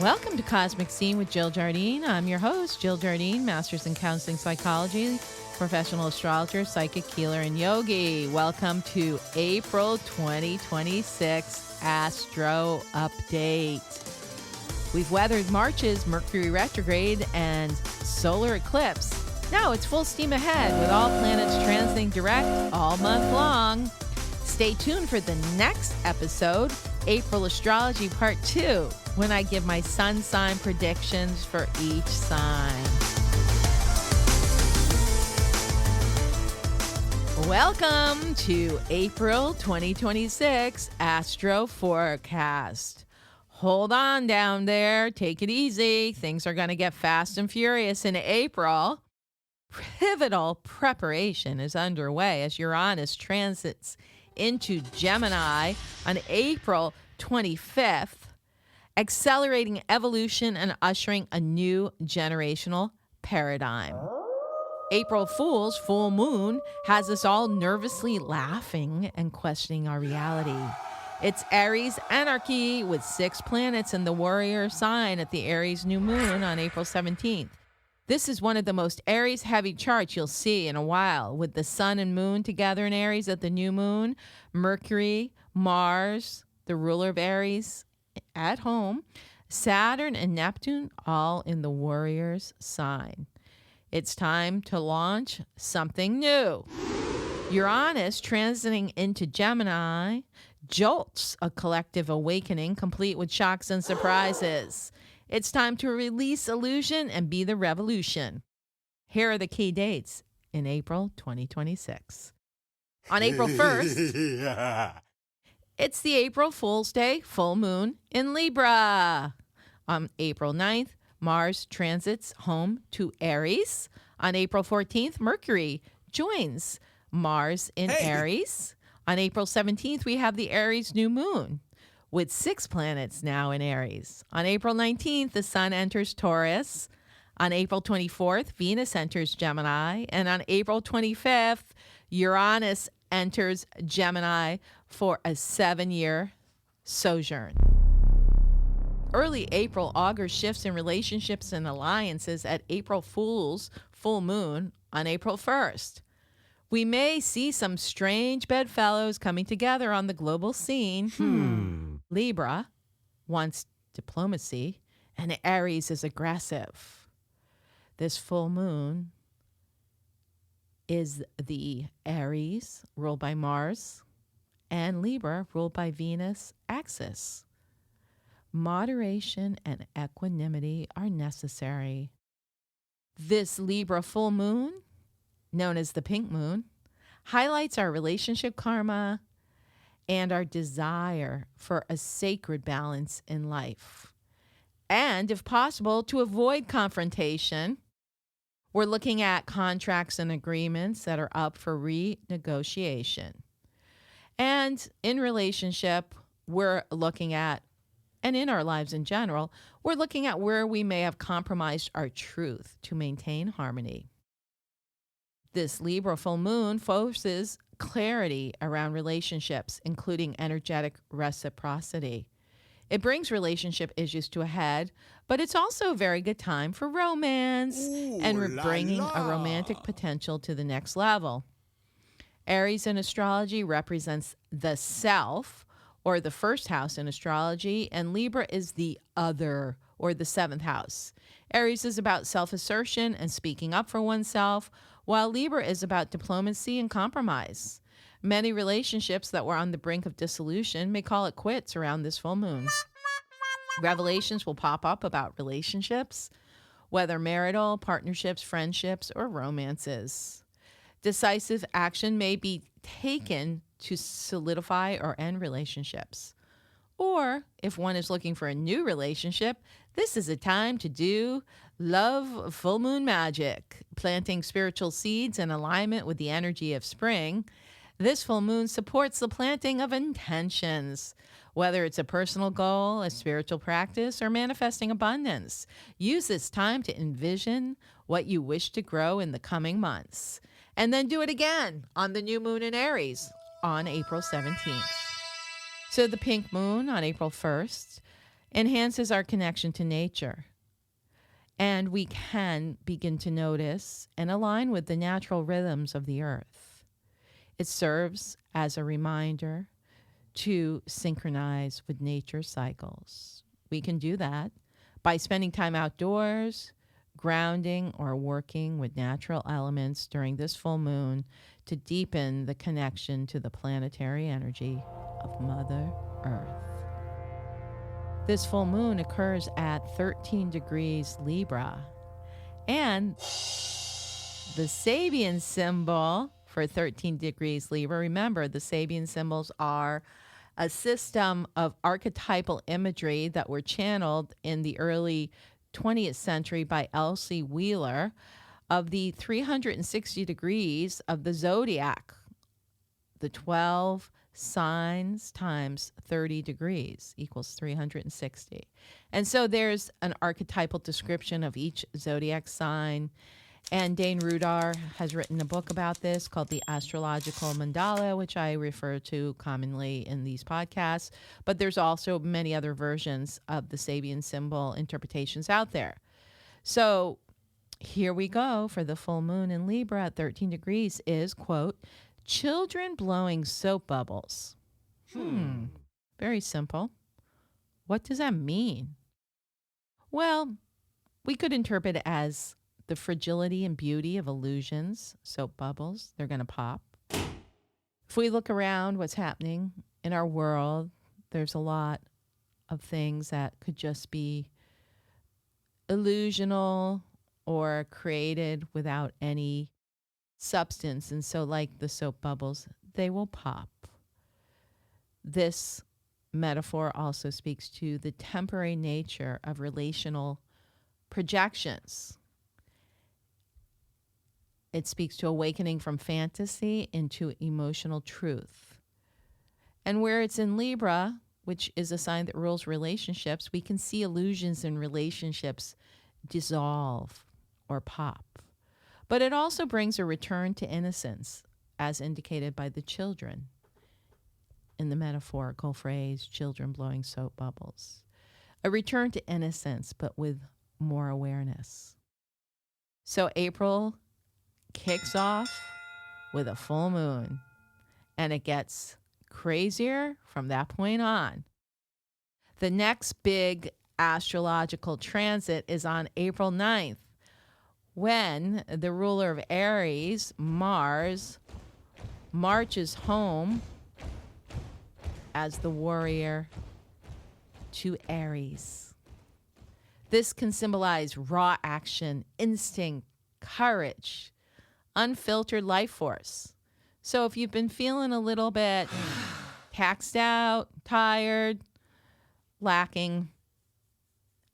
Welcome to Cosmic Scene with Jill Jardine. I'm your host, Jill Jardine, Master's in Counseling Psychology, professional astrologer, psychic healer, and yogi. Welcome to April 2026 Astro Update. We've weathered March's Mercury retrograde and solar eclipse. Now it's full steam ahead with all planets transiting direct all month long. Stay tuned for the next episode, April Astrology Part 2, when I give my sun sign predictions for each sign. Welcome to April 2026 Astro Forecast. Hold on down there. Take it easy. Things are going to get fast and furious in April. Pivotal preparation is underway as Uranus transits into Gemini on April 25th, accelerating evolution and ushering a new generational paradigm. April Fool's full moon has us all nervously laughing and questioning our reality. It's Aries anarchy with 6 planets in the warrior sign at the Aries New Moon on April 17th. This is one of the most Aries-heavy charts you'll see in a while, with the sun and moon together in Aries at the new moon, Mercury, Mars, the ruler of Aries, at home, Saturn and Neptune all in the warrior's sign. It's time to launch something new. Uranus transiting into Gemini jolts a collective awakening complete with shocks and surprises. It's time to release illusion and be the revolution. Here are the key dates in April 2026. On April 1st, it's the April Fool's Day full moon in Libra. On April 9th, Mars transits home to Aries. On April 14th, Mercury joins Mars in Aries. On April 17th, we have the Aries New Moon, with 6 planets now in Aries. On April 19th, the sun enters Taurus. On April 24th, Venus enters Gemini. And on April 25th, Uranus enters Gemini for a 7-year sojourn. Early April augurs shifts in relationships and alliances at April Fool's full moon on April 1st. We may see some strange bedfellows coming together on the global scene. Libra wants diplomacy, and Aries is aggressive. This full moon is the Aries, ruled by Mars, and Libra, ruled by Venus, axis. Moderation and equanimity are necessary. This Libra full moon, known as the pink moon, highlights our relationship karma and our desire for a sacred balance in life. And if possible, to avoid confrontation, we're looking at contracts and agreements that are up for renegotiation. And in relationship, we're looking at, and in our lives in general, we're looking at where we may have compromised our truth to maintain harmony. This Libra full moon forces clarity around relationships, including energetic reciprocity. It brings relationship issues to a head, but it's also a very good time for romance and bringing a romantic potential to the next level. Aries in astrology represents the self, or the first house in astrology, and Libra is the other, or the 7th house. Aries is about self-assertion and speaking up for oneself, while Libra is about diplomacy and compromise. Many relationships that were on the brink of dissolution may call it quits around this full moon. Revelations will pop up about relationships, whether marital, partnerships, friendships, or romances. Decisive action may be taken to solidify or end relationships. Or if one is looking for a new relationship, this is a time to do love full moon magic, planting spiritual seeds in alignment with the energy of spring. This full moon supports the planting of intentions, whether it's a personal goal, a spiritual practice, or manifesting abundance. Use this time to envision what you wish to grow in the coming months. And then do it again on the new moon in Aries on April 17th. So the pink moon on April 1st enhances our connection to nature. And we can begin to notice and align with the natural rhythms of the earth. It serves as a reminder to synchronize with nature's cycles. We can do that by spending time outdoors, grounding, or working with natural elements during this full moon to deepen the connection to the planetary energy of Mother Earth. This full moon occurs at 13 degrees Libra, and the Sabian symbol for 13 degrees Libra, remember the Sabian symbols are a system of archetypal imagery that were channeled in the early 20th century by Elsie Wheeler of the 360 degrees of the zodiac, the 12 signs times 30 degrees equals 360. And so there's an archetypal description of each zodiac sign. And Dane Rudar has written a book about this called The Astrological Mandala, which I refer to commonly in these podcasts. But there's also many other versions of the Sabian symbol interpretations out there. So here we go for the full moon in Libra at 13 degrees is, quote, children blowing soap bubbles. Very simple. What does that mean? Well, we could interpret it as the fragility and beauty of illusions, soap bubbles. They're going to pop. If we look around what's happening in our world, there's a lot of things that could just be illusional or created without any substance. And so like the soap bubbles, they will pop. This metaphor also speaks to the temporary nature of relational projections. It speaks to awakening from fantasy into emotional truth. And where it's in Libra, which is a sign that rules relationships, we can see illusions in relationships dissolve or pop. But it also brings a return to innocence, as indicated by the children in the metaphorical phrase, children blowing soap bubbles. A return to innocence, but with more awareness. So April kicks off with a full moon, and it gets crazier from that point on. The next big astrological transit is on April 9th, when the ruler of Aries, Mars, marches home as the warrior to Aries. This can symbolize raw action, instinct, courage, unfiltered life force. So if you've been feeling a little bit taxed out, tired, lacking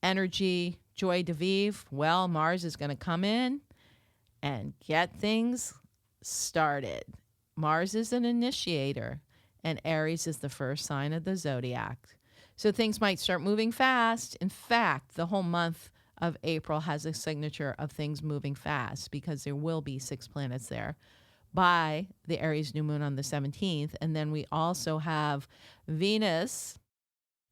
energy, joie de vivre, well, Mars is going to come in and get things started. Mars is an initiator, and Aries is the first sign of the zodiac. So things might start moving fast. In fact, the whole month of April has a signature of things moving fast because there will be 6 planets there by the Aries New Moon on the 17th. And then we also have Venus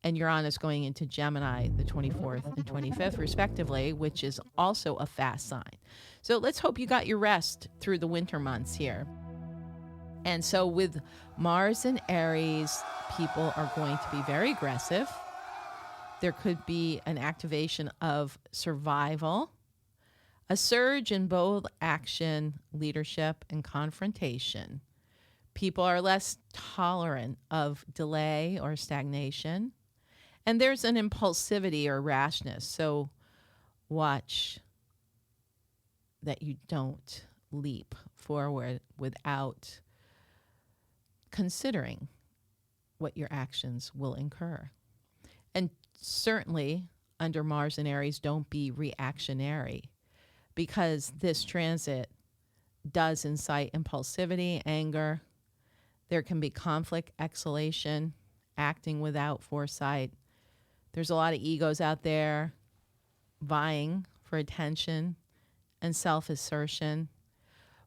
and Uranus going into Gemini the 24th and 25th, respectively, which is also a fast sign. So let's hope you got your rest through the winter months here. And so with Mars and Aries, people are going to be very aggressive. There could be an activation of survival, a surge in both action, leadership, and confrontation. People are less tolerant of delay or stagnation. And there's an impulsivity or rashness. So watch that you don't leap forward without considering what your actions will incur. And certainly under Mars and Aries, don't be reactionary, because this transit does incite impulsivity, anger. There can be conflict, exhalation, acting without foresight. There's a lot of egos out there vying for attention and self-assertion.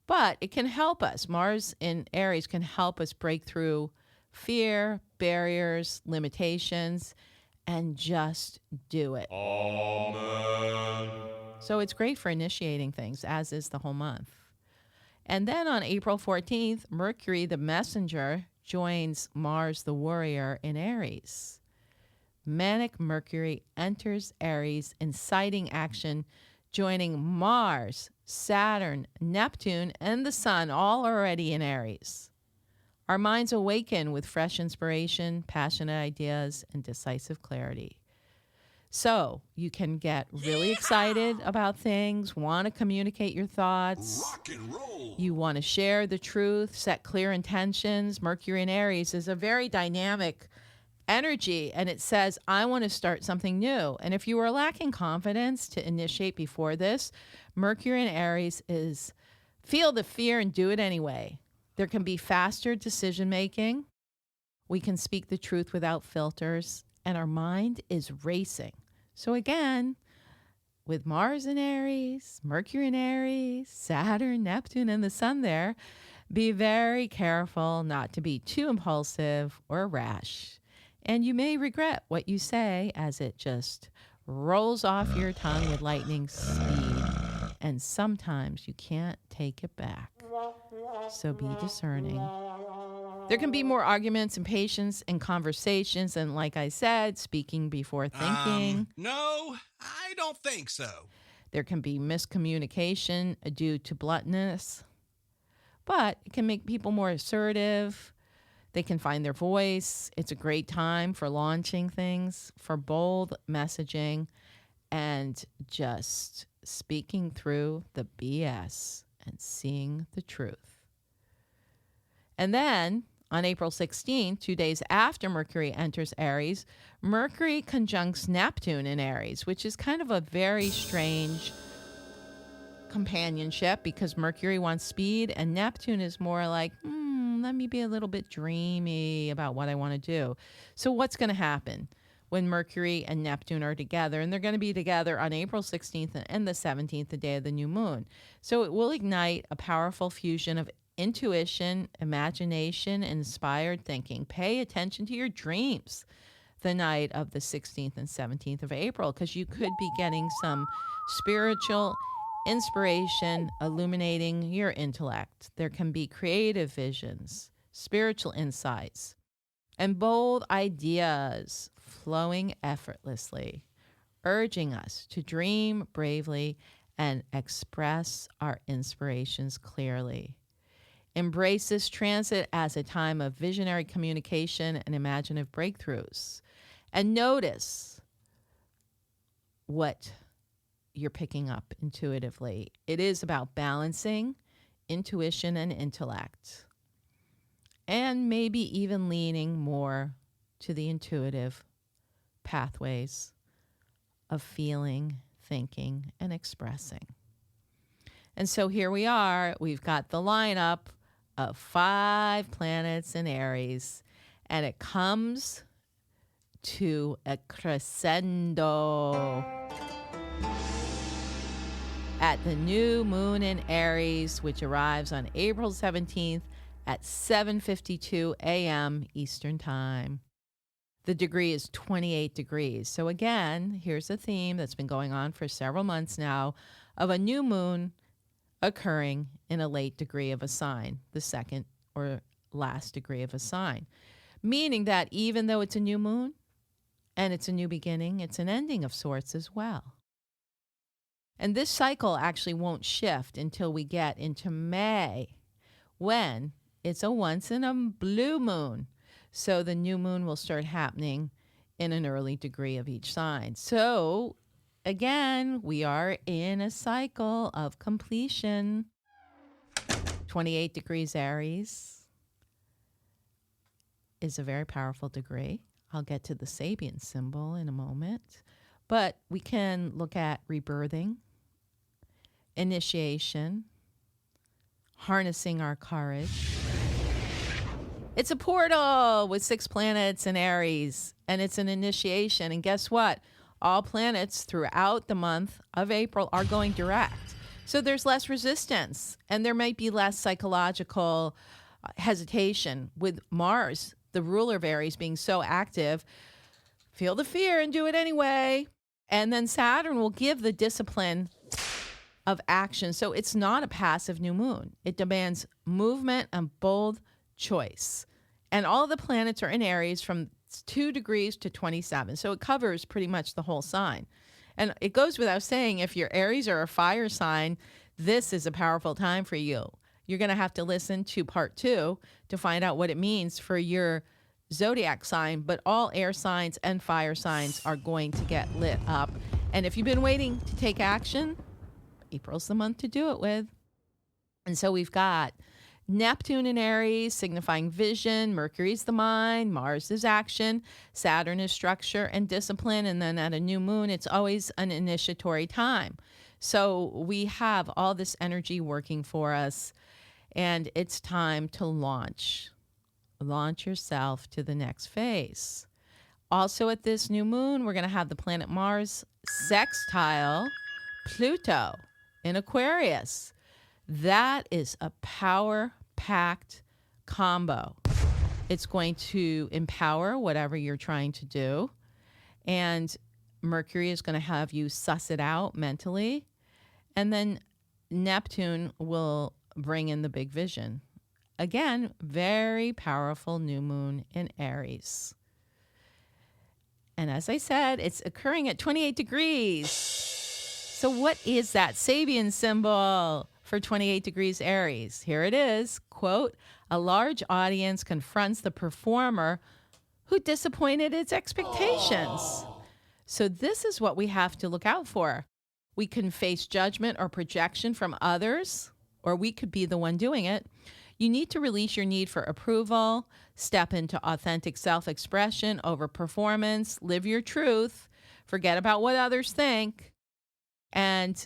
But it can help us. Mars in Aries can help us break through fear, barriers, limitations, and just do it. Amen. So it's great for initiating things, as is the whole month. And then on April 14th, Mercury, the messenger, joins Mars, the warrior, in Aries. Manic Mercury enters Aries, inciting action, joining Mars, Saturn, Neptune, and the Sun, all already in Aries. Our minds awaken with fresh inspiration, passionate ideas, and decisive clarity. So you can get really excited about things, want to communicate your thoughts. Rock and roll. You want to share the truth, set clear intentions. Mercury in Aries is a very dynamic energy, and it says, I want to start something new. And if you were lacking confidence to initiate before this, Mercury in Aries is feel the fear and do it anyway. There can be faster decision making. We can speak the truth without filters, and our mind is racing. So again, with Mars in Aries, Mercury in Aries, Saturn, Neptune, and the Sun there, be very careful not to be too impulsive or rash. And you may regret what you say as it just rolls off your tongue with lightning speed. And sometimes you can't take it back. So be discerning. There can be more arguments, impatience, and conversations. And like I said, speaking before thinking. No, I don't think so. There can be miscommunication due to bluntness. But it can make people more assertive. They can find their voice. It's a great time for launching things, for bold messaging, and just speaking through the BS and seeing the truth. And then on April 16th, 2 days after Mercury enters Aries, Mercury conjuncts Neptune in Aries, which is kind of a very strange companionship because Mercury wants speed and Neptune is more like, let me be a little bit dreamy about what I want to do. So what's going to happen when Mercury and Neptune are together? And they're going to be together on April 16th and the 17th, the day of the new moon. So it will ignite a powerful fusion of intuition, imagination, and inspired thinking. Pay attention to your dreams the night of the 16th and 17th of April, because you could be getting some spiritual inspiration illuminating your intellect. There can be creative visions, spiritual insights, and bold ideas flowing effortlessly, urging us to dream bravely and express our inspirations clearly. Embrace this transit as a time of visionary communication and imaginative breakthroughs. And notice what you're picking up intuitively. It is about balancing intuition and intellect, and maybe even leaning more to the intuitive pathways of feeling, thinking, and expressing. And so here we are. We've got the lineup of 5 planets in Aries, and it comes to a crescendo at the new moon in Aries, which arrives on April 17th at 7:52 a.m. Eastern Time. The degree is 28 degrees. So again, here's a theme that's been going on for several months now of a new moon occurring in a late degree of a sign, the second or last degree of a sign, meaning that even though it's a new moon and it's a new beginning, it's an ending of sorts as well. And this cycle actually won't shift until we get into May, when it's a once in a blue moon. So the new moon will start happening in an early degree of each sign. So again, we are in a cycle of completion. 28 degrees Aries is a very powerful degree. I'll get to the Sabian symbol in a moment. But we can look at rebirthing, initiation, harnessing our courage. It's a portal with 6 planets in Aries, and it's an initiation. And guess what? All planets throughout the month of April are going direct. So there's less resistance, and there might be less psychological hesitation with Mars, the ruler of Aries, being so active. feel the fear and do it anyway. And then Saturn will give the discipline of action. So it's not a passive new moon. It demands movement and bold choice. And all the planets are in Aries from 2 degrees to 27. So it covers pretty much the whole sign. And it goes without saying, if you're Aries or a fire sign, this is a powerful time for you. You're going to have to listen to part 2 to find out what it means for your zodiac sign. But all air signs and fire signs are going to get lit up. And if you've been waiting to take action, April's the month to do it with. And so we've got Neptune in Aries, signifying vision. Mercury's the mind. Mars is action. Saturn is structure and discipline. And then at a new moon, it's always an initiatory time. So we have all this energy working for us, and it's time to launch. Launch yourself to the next phase. Also at this new moon, we're going to have the planet Mars sextile Pluto in Aquarius. That is a power-packed combo. It's going to empower whatever you're trying to do. And Mercury is going to have you suss it out mentally. And then Neptune will bring in the big vision. Again, very powerful new moon in Aries. And as I said, it's occurring at 28 degrees. So what is that Sabian symbol for 28 degrees Aries? Here it is. Quote, a large audience confronts the performer who disappointed its expectations. Oh. So this is what we have to look out for. We can face judgment or projection from others, or we could be the one doing it. You need to release your need for approval, step into authentic self-expression over performance, live your truth, forget about what others think, and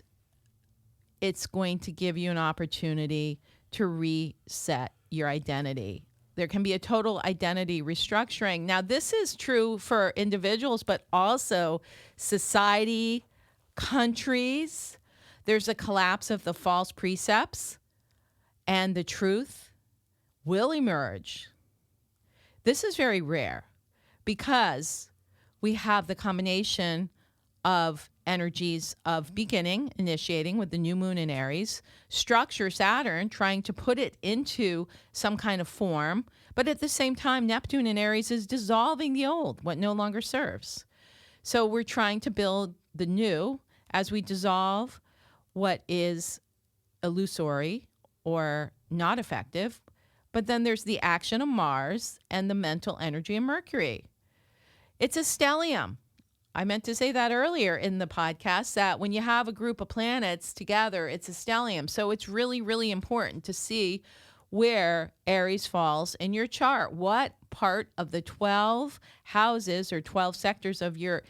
it's going to give you an opportunity to reset your identity. There can be a total identity restructuring. Now, this is true for individuals, but also society, countries. There's a collapse of the false precepts, and the truth will emerge. This is very rare because we have the combination of energies of beginning, initiating with the new moon in Aries, structure Saturn, trying to put it into some kind of form, but at the same time, Neptune in Aries is dissolving the old, what no longer serves. So we're trying to build the new as we dissolve what is illusory or not effective. But then there's the action of Mars and the mental energy of Mercury. It's a stellium. I meant to say that earlier in the podcast, that when you have a group of planets together, it's a stellium. So it's really, really important to see where Aries falls in your chart. What part of the 12 houses or 12 sectors of your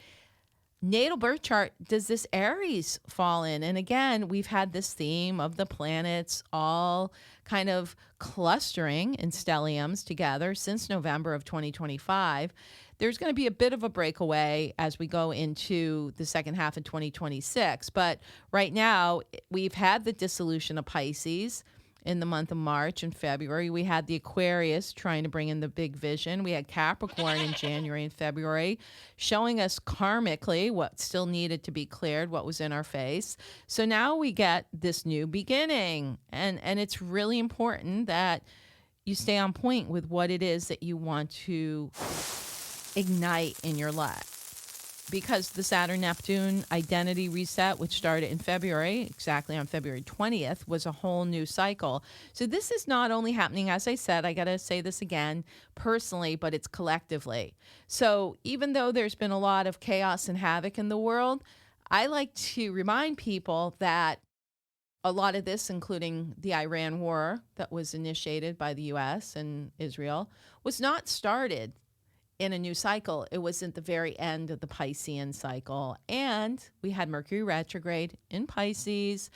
natal birth chart does this Aries fall in? And again, we've had this theme of the planets all kind of clustering in stelliums together since November of 2025. There's going to be a bit of a breakaway as we go into the second half of 2026. But right now, we've had the dissolution of Pisces in the month of March and February. We had the Aquarius trying to bring in the big vision. We had Capricorn in January and February, showing us karmically what still needed to be cleared, what was in our face. So now we get this new beginning. And it's really important that you stay on point with what it is that you want to ignite in your life. Because the Saturn-Neptune identity reset, which started in February, exactly on February 20th, was a whole new cycle. So this is not only happening, as I said, I got to say this again, personally, but it's collectively. So even though there's been a lot of chaos and havoc in the world, I like to remind people that a lot of this, including the Iran war that was initiated by the U.S. and Israel, was not started in a new cycle. It was at the very end of the Piscean cycle. And we had Mercury retrograde in Pisces,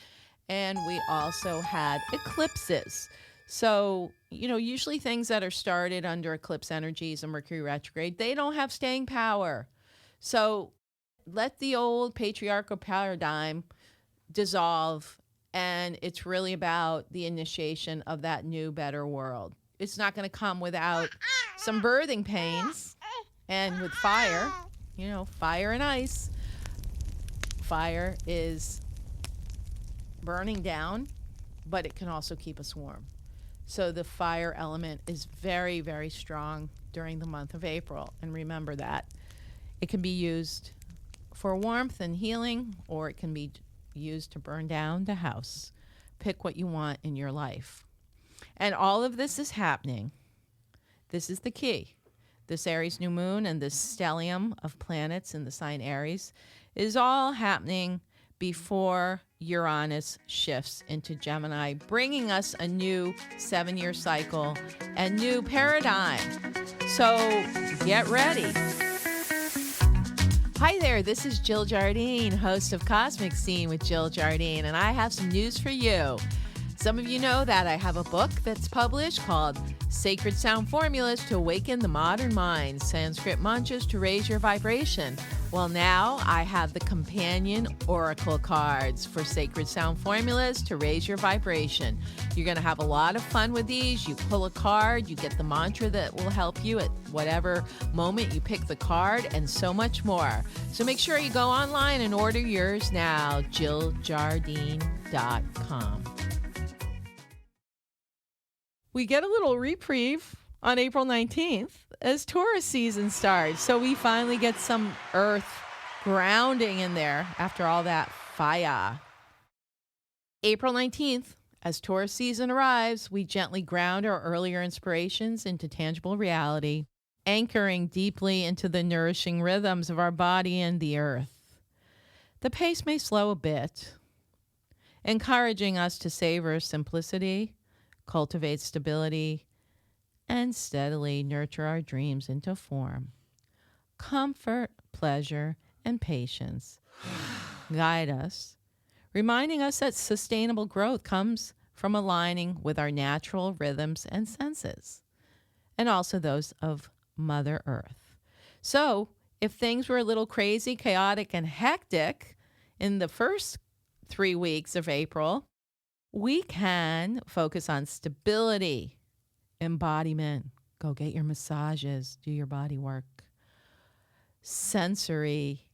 and we also had eclipses. So, usually things that are started under eclipse energies and Mercury retrograde, they don't have staying power. So let the old patriarchal paradigm dissolve, and it's really about the initiation of that new, better world. It's not going to come without some birthing pains and with fire. fire and ice. Fire is burning down, but it can also keep us warm. So the fire element is very, very strong during the month of April. And remember that. It can be used for warmth and healing, or it can be used to burn down the house. Pick what you want in your life. And all of this is happening. This is the key. This Aries New Moon and this stellium of planets in the sign Aries is all happening before Uranus shifts into Gemini, bringing us a new 7-year cycle and new paradigm. So get ready. Hi there, this is Jill Jardine, host of Cosmic Scene with Jill Jardine, and I have some news for you. Some of you know that I have a book that's published called Sacred Sound Formulas to Awaken the Modern Mind, Sanskrit Mantras to Raise Your Vibration. Well, now I have the companion oracle cards for Sacred Sound Formulas to Raise Your Vibration. You're going to have a lot of fun with these. You pull a card, you get the mantra that will help you at whatever moment you pick the card, and so much more. So make sure you go online and order yours now, JillJardine.com. We get a little reprieve on April 19th as Taurus season starts. So we finally get some earth grounding in there after all that fire. April 19th, as Taurus season arrives, we gently ground our earlier inspirations into tangible reality, anchoring deeply into the nourishing rhythms of our body and the earth. The pace may slow a bit, encouraging us to savor simplicity, cultivate stability, and steadily nurture our dreams into form. Comfort, pleasure, and patience guide us, reminding us that sustainable growth comes from aligning with our natural rhythms and senses, and also those of Mother Earth. So, if things were a little crazy, chaotic, and hectic in the first 3 weeks of April, we can focus on stability, embodiment. Go get your massages, do your body work. Sensory.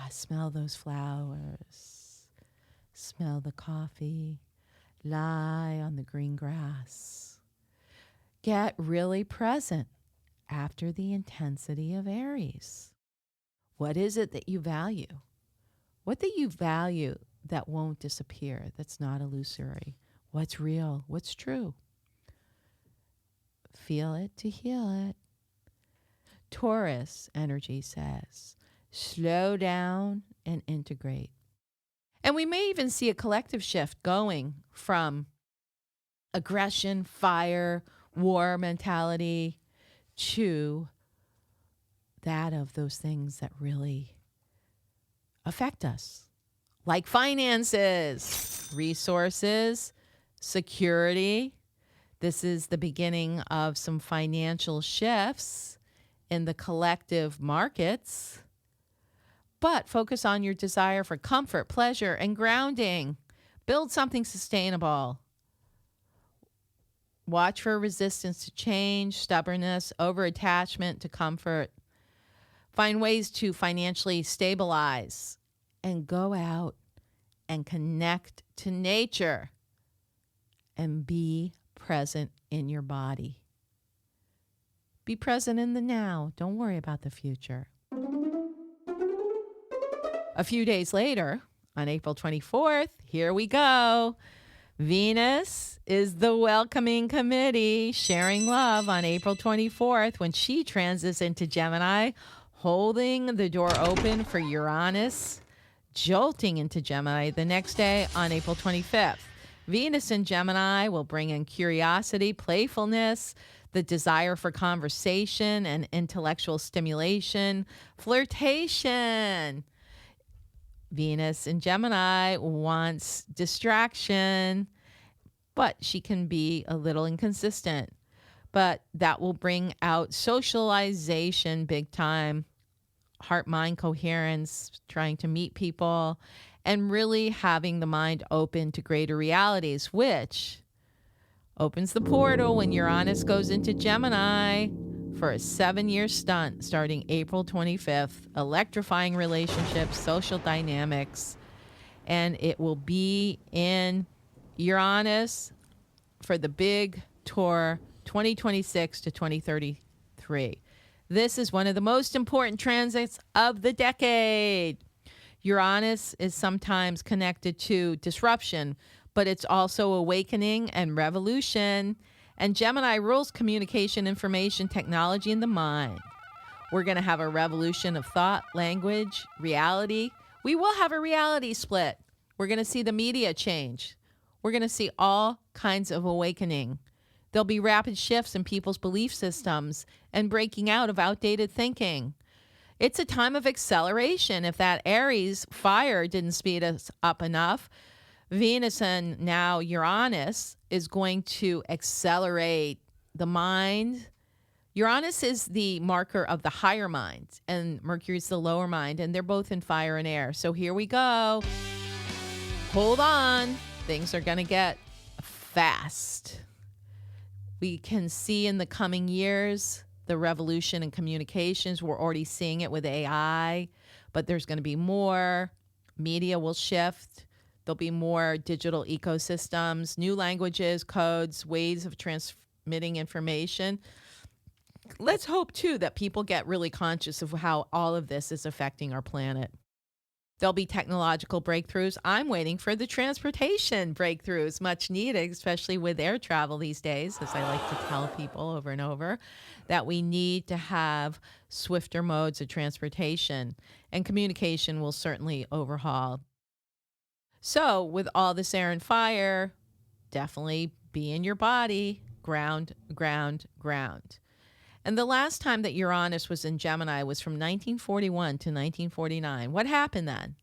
Smell those flowers. Smell the coffee. Lie on the green grass. Get really present after the intensity of Aries. What is it that you value? What do you value that won't disappear, that's not illusory? What's real? What's true? Feel it to heal it. Taurus energy says, slow down and integrate. And we may even see a collective shift going from aggression, fire, war mentality to that of those things that really affect us. Like finances, resources, security. This is the beginning of some financial shifts in the collective markets. But focus on your desire for comfort, pleasure, and grounding. Build something sustainable. Watch for resistance to change, stubbornness, over-attachment to comfort. Find ways to financially stabilize. And go out and connect to nature and be present in your body. Be present in the now. Don't worry about the future. A few days later, on April 24th, here we go. Venus is the welcoming committee, sharing love on April 24th when she transits into Gemini, holding the door open for Uranus, jolting into Gemini the next day on April 25th. Venus in Gemini will bring in curiosity, playfulness, the desire for conversation and intellectual stimulation, flirtation. Venus in Gemini wants distraction, but she can be a little inconsistent. But that will bring out socialization big time. Heart-mind coherence, trying to meet people, and really having the mind open to greater realities, which opens the portal when Uranus goes into Gemini for a 7-year stunt starting April 25th, electrifying relationships, social dynamics, and it will be in Uranus for the big tour 2026 to 2033. This is one of the most important transits of the decade. Uranus is sometimes connected to disruption, but it's also awakening and revolution. And Gemini rules communication, information, technology, and the mind. We're going to have a revolution of thought, language, reality. We will have a reality split. We're going to see the media change. We're going to see all kinds of awakening. There'll be rapid shifts in people's belief systems and breaking out of outdated thinking. It's a time of acceleration. If that Aries fire didn't speed us up enough, Venus and now Uranus is going to accelerate the mind. Uranus is the marker of the higher mind, and Mercury is the lower mind, and they're both in fire and air. So here we go. Hold on. Things are going to get fast. We can see in the coming years the revolution in communications. We're already seeing it with AI, but there's going to be more. Media will shift. There'll be more digital ecosystems, new languages, codes, ways of transmitting information. Let's hope, too, that people get really conscious of how all of this is affecting our planet. There'll be technological breakthroughs. I'm waiting for the transportation breakthroughs, much needed, especially with air travel these days, as I like to tell people over and over, that we need to have swifter modes of transportation, and communication will certainly overhaul. So with all this air and fire, definitely be in your body, ground, ground, ground. And the last time that Uranus was in Gemini was from 1941 to 1949. What happened then?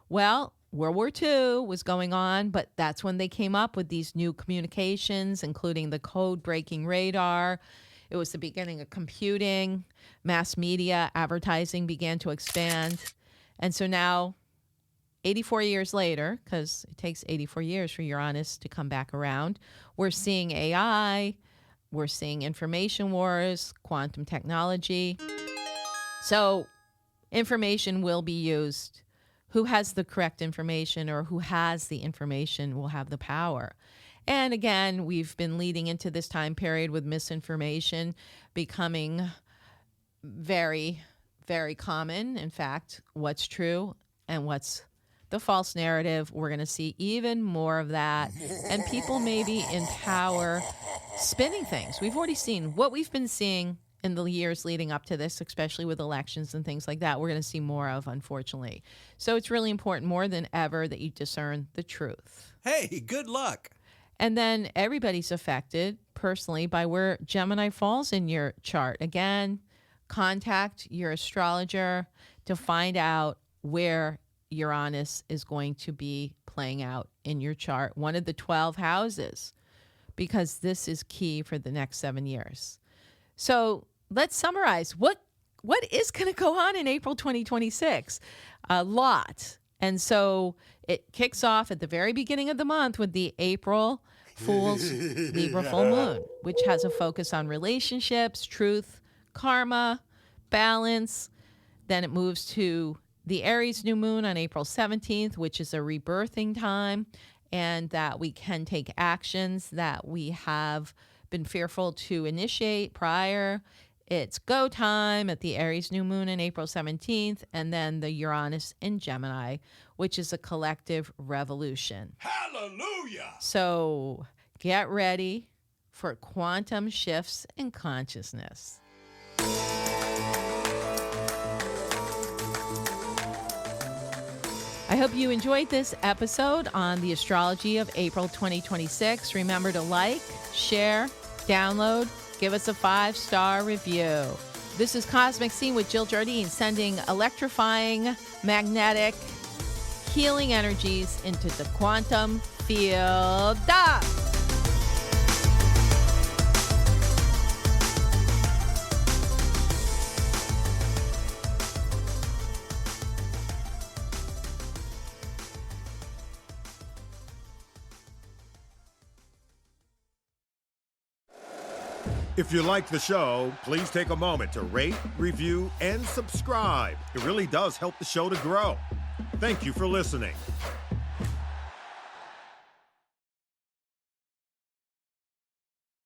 Well, World War II was going on, but that's when they came up with these new communications, including the code-breaking radar. It was the beginning of computing, mass media, advertising began to expand. And so now, 84 years later, because it takes 84 years for Uranus to come back around, we're seeing AI, we're seeing information wars, quantum technology. So information will be used. Who has the correct information or who has the information will have the power. And again, we've been leading into this time period with misinformation becoming very, very common. In fact, what's true and what's the false narrative, we're going to see even more of that. And people maybe in power spinning things. We've already seen what we've been seeing in the years leading up to this, especially with elections and things like that. We're going to see more of, unfortunately. So it's really important more than ever that you discern the truth. Hey, good luck. And then everybody's affected personally by where Gemini falls in your chart. Again, contact your astrologer to find out where Uranus is going to be playing out in your chart, one of the 12 houses, because this is key for the next 7 years. So let's summarize. What is going to go on in April 2026? A lot. And so it kicks off at the very beginning of the month with the April Fool's Libra Full Moon, which has a focus on relationships, truth, karma, balance. Then it moves to the Aries New Moon on April 17th, which is a rebirthing time, and that we can take actions that we have been fearful to initiate prior. It's go time at the Aries New Moon on April 17th, and then the Uranus in Gemini, which is a collective revolution. Hallelujah! So get ready for quantum shifts in consciousness. I hope you enjoyed this episode on the astrology of April 2026. Remember to like, share, download, give us a 5-star review. This is Cosmic Scene with Jill Jardine, sending electrifying, magnetic, healing energies into the quantum field. If you like the show, please take a moment to rate, review, and subscribe. It really does help the show to grow. Thank you for listening.